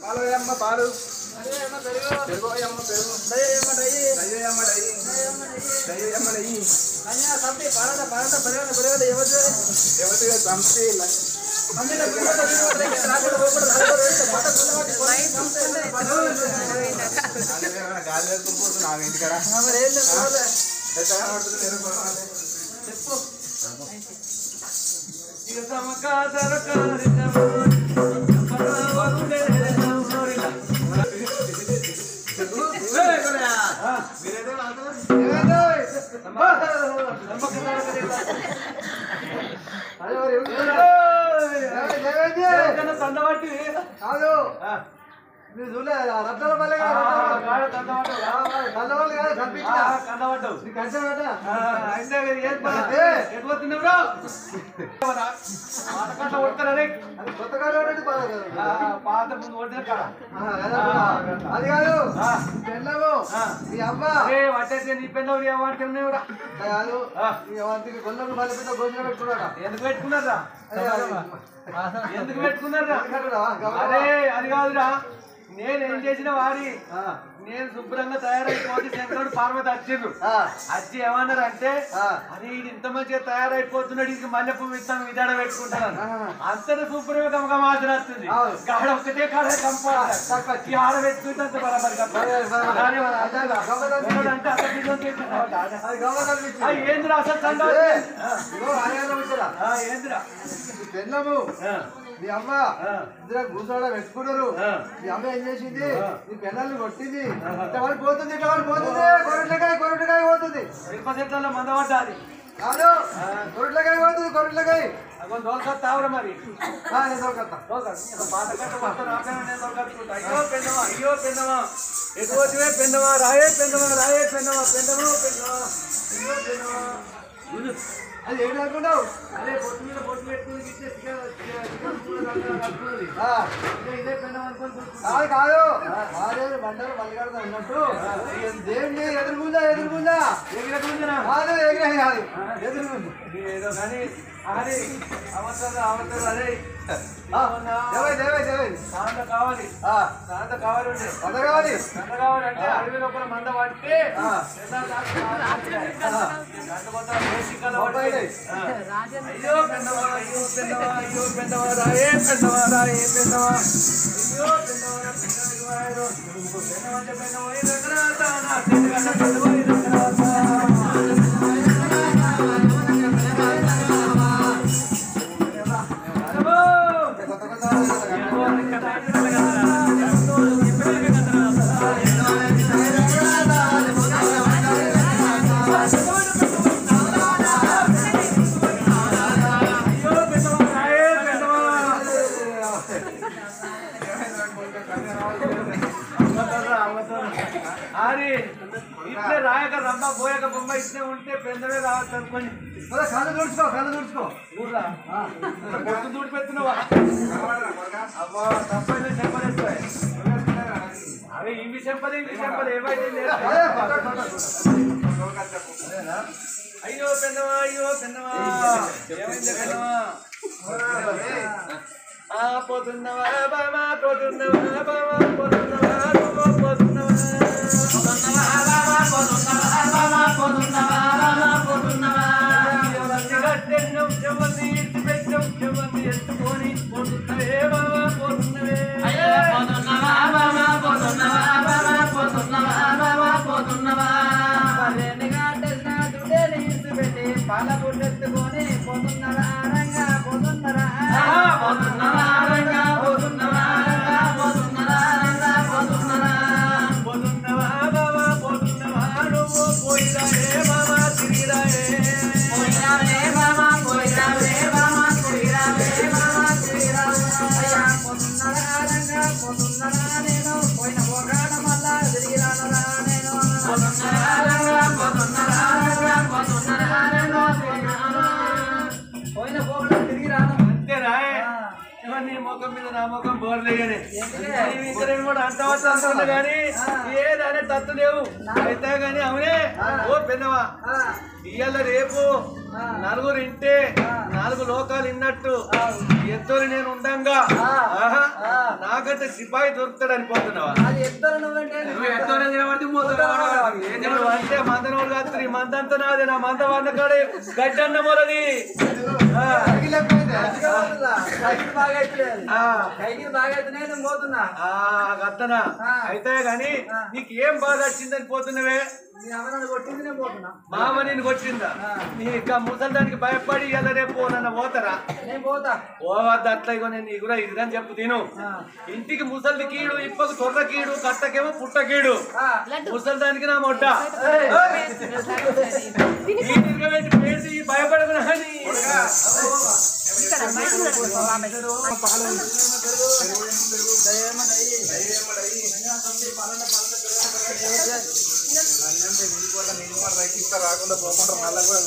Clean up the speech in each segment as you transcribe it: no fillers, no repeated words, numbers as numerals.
పాలయమ్మ పాలు పెరుగోయమ్మ పెరుగు దయ్యమ్మ దయ్యి దయ్యమ్మ దయ్యి దయ్యమ్మ దయ్యి అయ్యా సంతి పారద పారద పెరగద పెరగద ఎవరిగా సంతి అమ్మిన పిల్లల వినోదరే రాగడ పోకడ రాగడ మాట కుల్లవాటి గాలి వెళ్తుపోతు నా ఇంటికడ మరి ఏం లేదు ఎట్లా పడుతుంది నేర్చుకోవాలి చెప్పు ఇక సమక సరకారి మీరు చూడలే రత్నాల పల్లె పాత ముందు అది కాదు పెళ్ళము నీ అమ్మ పట్టేస్తే నీ పెళ్ళవు ఏమంటున్నావురా కాదు గొల్లలు మళ్ళీ పెద్ద భోజనం పెట్టుకున్నారా ఎందుకు పెట్టుకున్నారా ఎందుకు పెట్టుకున్నారా అరే అది కాదురా నేనేం చేసిన వారి నేను శుభ్రంగా తయారైపోతే శంకరుడు పార్వతి వచ్చిండ్రు వచ్చి ఏమన్నారు అంటే అది ఇంత మంచిగా తయారైపోతున్నాడు ఇంక మల్లె పువ్వు ఇస్తాం విధాడ పెట్టుకుంటాను అంతటి శుభ్రంగా గమగమాసన వస్తుంది గాడ ఒక్కటే కాడ కంపాలి ఆడ పెట్టుకుంటే అంత బరాబరి ఏంద్రా అసలు ఏంద్రా పెళ్ళము మీ అమ్మ ఇద్దరు కూర్చోడ పెట్టుకున్నారు మీ అమ్మ ఏం చేసింది నీ పిల్లల్ని కొట్టింది ఇట్లా పోతుంది ఇట్లా పోతుంది కొరటికాయ పోతుంది చెట్ల మంద పడ్డాది కాదు కొరట్లకాయ పోతుంది కొరట్లకాయ దోల్కొత్తావురా మరి నేను దోల్కొత్తా పాత కట్ట మొత్తం నేను దోల్కొచ్చుకుంటా అయ్యో పెద్దమా అయ్యో పెద్దమా ఎటువచ్చివే పెద్దమా రాయే పెద్దమా రాయే పెద్దమా పెద్దమా పెద్దమా అయ్యో పెద్దమా అది ఏం అనుకున్నావు అదే పొట్టు మీద పొట్టు పెట్టుకుని ఇదే పెన్నం అనుకుని కాదు అదే బండలు మల్లిగాడుతా ఉన్నట్టు దేవుని ఎదురుగుందా ఎదురుగుందా ఎగిరకుందా కాదు ఎగిరే కాదు ఎదురుగుంది ఏదో కానీ అరే అవసరం అవసరం అదే శాంత కావాలి శాంత కావాలి ఉంటే మంద కావాలి మంద కావాలంటే అడవి లోపల మంద పడితే అయ్యో పెద్దవా అయ్యో పెద్దవా అయ్యో పెద్దవా రాయే పెద్దవా రాయే పెద్దవా అయ్యో పెద్దవా ఇట్లే రాయక రమ్మ పోయక బొమ్మ ఇట్లే ఉంటే పెద్దవే రావచ్చు అనుకోండి కళ్ళు తుడుచుకో కళ్ళు తుడుచుకో పొద్దు తుడి పెడుతున్నావా అబ్బా తప్పైనా చెప్పలేదు అవి ఇవి చెప్పలే ఏమైతే అయ్యో పెద్దవా ఏమైంది పెద్దవా పోతున్నవా బామా పోతున్నవా బామా పోతున్నవా ఎత్తుకొని పోతున్నవే బామా పోతున్నవే పాల పుట్టెత్తుకొని పోతున్నరా రంగా పోతున్నరా పోతున్నవా బాబా పోతున్నవా నువ్వు పోయిరావే బాబా తిరిగిరావే పోయిరావే బాబా పోయిరావే బాబా తిరిగిరావే బాబా తిరిగిరావే పోతున్నరా రంగా పోతున్నరా నేను పోయిన పోగాడ మళ్ళా తిరిగిరానరా నేను పోతున్నరా రంగా పోతున్నరా రంగా పోతున్నరా నేను పోయిన పోగాడ తిరిగిరాను అంతే రాయే నీ ముఖం మీద నా ముఖం బోర్లేగానే కూడా అంటవచ్చు అంటున్నా గానీ ఏదనే తత్తు లేవు అయితే గాని అవునే ఓ పెద్దవా ఇవాళ రేపు నలుగురు ఇంటే 4 లోకాలు ఇన్నట్టు ఎత్తులు నేను ఉండంగా నాకంటే సిపాయి దొరుకుతాడు అనిపోతున్నావా అంటే మందనోడు కాదు మందంతా నాది నా మంద వంద కాడే గడ్డన్న మొరది అత్తనా అయితే గాని నీకు ఏం బాధ వచ్చిందని పోతున్నావే మామ నేను కొట్టిందా నీ ముసలిదానికి భయపడి ఎలా రేపు నన్ను పోతారా పోవద్దు అట్లా ఇగో నేను నీకు కూడా ఇదిదని చెప్పు తిను ఇంటికి ముసలి కీడు ఇప్పకు తొర్ర కీడు కట్టకేమో పుట్ట కీడు ముసలిదానికి నా మొట్ట పెట్టి భయపడకునా రాకుండా పోకుండా మళ్ళా కూడా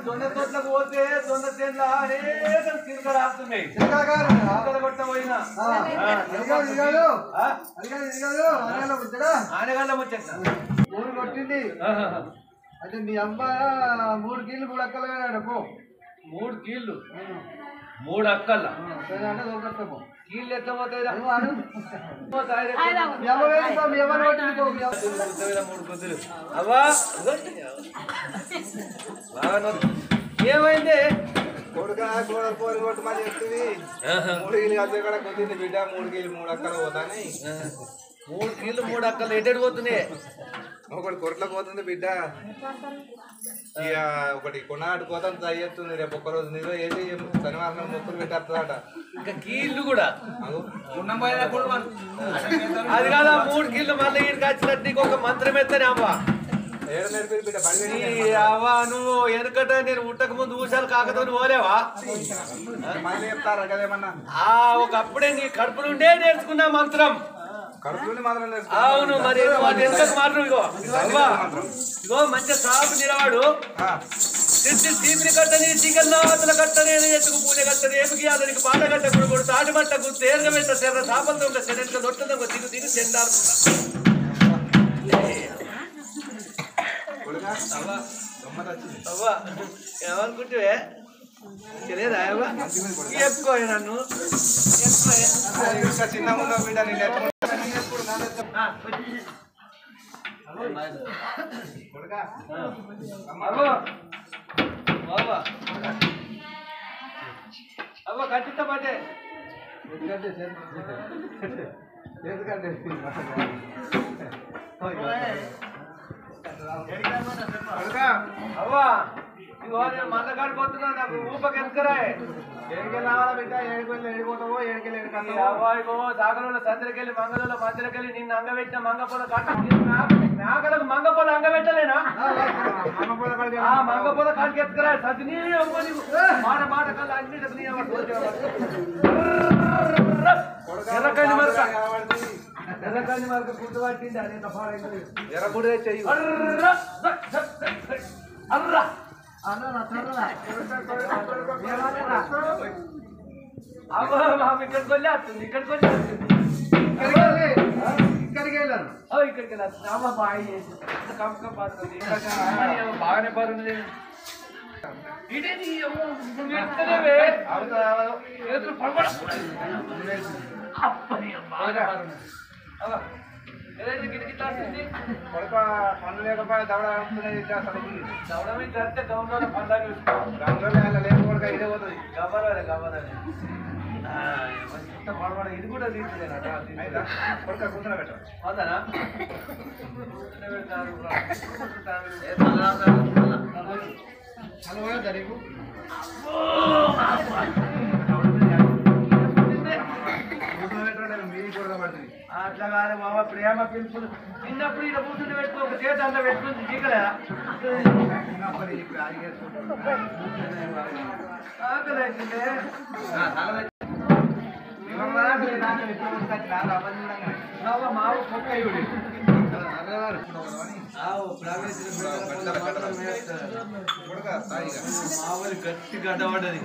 దొండ తోటలకు పోతే దొండ చేనుల తిరగడ ఆపుతున్నాయి కొట్ట పోయినా ఆనగాళ్ళ వచ్చేస్తా ఊరు కొట్టింది అంటే మీ అమ్మ 3 కీళ్ళు 3 అక్కలు పో 3 కీళ్ళు 3 అక్కల అంటే దొరకస్తాము కీళ్ళు ఎట్లా పోతాయి 3 కొద్దులు అవ్వా ఏమైంది కొడుక పోరు కొట్టు మళ్ళీ చెప్తుంది 3 కీళ్ళు కలిసి కూడా కొద్దింది బిడ్డ 3 కీళ్ళు 3 అక్కలు పోతాని 3 కీళ్ళు 3 అక్కలు ఎటు పోతున్నాయి ఒకటి కొట్లకు పోతుంది బిడ్డ ఇక ఒకటి కొనాడు పోతాను ట్రై చేస్తుంది రేపు ఒక్కరోజు నిజం ఏది శనివారం మొక్కులు పెట్టేస్తుందట ఇంకా కీళ్ళు కూడా అది కాదా 3 కీళ్ళు మళ్ళీ ఈడికి వచ్చినట్టు నీకు ఒక మంత్రం ఎత్తనే అవ్వ అవ్వ నువ్వు వెనకట నేను ఉట్టక ముందు ఊసాలు కాకతో పోలేవా మళ్ళీ చెప్తారా కదేమన్నా ఒకప్పుడే నీ కడుపు నుండే నేర్చుకున్నా మంత్రం అవును మరి ఎందుకు మాత్రం ఇగో ఇగో మంచి సాపు నిలవాడు తీపిని కట్టని చికెన్నాతుల కట్టని ఎత్తుకు పూజ కట్టని ఏమికి అతనికి పాట కట్టకూడదు తాటి మట్టకు తేరగ పెట్ట శర సాపంతో ఒక శరీరం దొట్టదంగ దిగు దిగు చెండాడుతున్నా ఏమనుకుంటే తెలియదా ఎక్కువ నన్ను చిన్న ఉందా బిడ్డ అవ్వ కట్టిస్తా పట్టే ఎందుకంటే అవ్వా ఇగో నేను మందకాడిపోతున్నా నాకు ఊపకి ఎత్తుకరా ఏడికెళ్ళి రావాలా బిడ్డ ఏడుకెళ్ళి ఏడిపోతావో ఏడికెళ్ళి ఏడికన్నా అవ్వా ఇగో సాగరంలో సందరికెళ్ళి మంగళంలో మధ్యలోకెళ్ళి నిన్ను అంగబెట్టిన మంగపొల కట్ట మేకలకు మంగపొల అంగబెట్టలేనా మంగపొల కాడికి ఎత్తుకరా సతిని మాట మాట కల్లా అన్ని ఎర్రకండి మరక ఎర్రకండి మరక గుర్తు పట్టింది అదే తపాడైంది ఎర్రగుడి చెయ్యి అర్రా ఇక్కడికి వెళ్ళి వస్తుంది ఇక్కడికి వెళ్ళి ఇక్కడికి వెళ్ళాను ఇక్కడికి వెళ్ళి వస్తుంది బాగా చేసి బాగానే బాగుంది పనులు లేకపోయా దవడ దవడమే జరిగితే గవర్నర్ పండుగ లేకపోతే ఇదే పోతుంది గవర్నర్ గవర్నర్ పడబడ ఇది కూడా తీసుకునేనట కొడుక కూతురు పెట్టారు అవుతానా అట్లా కాదు బాబా ప్రేమ పిలుపులు చిన్నప్పుడు ఇలా కూర్చుని పెట్టుకో ఒక చేతి అంతా పెట్టుకుని చీకలేదా ఆకలి అవుతుందే మావ కుక్క మామూలు గట్టి గడ్డపడ్డది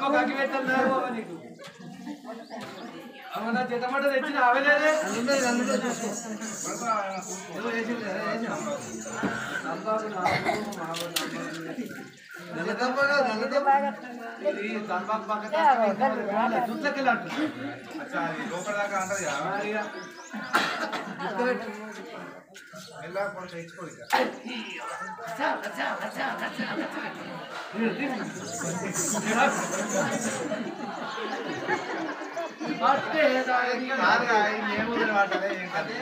కాకి పెట్టన్నారు నీకు అవునా చెత్తమంట తెచ్చిన అవలేదే తన్బాకు పక్క చూట్లకెళ్ళి అంటుంది లోపల దాకా అంటది ఏముందని వాటాలే ఏం కాదు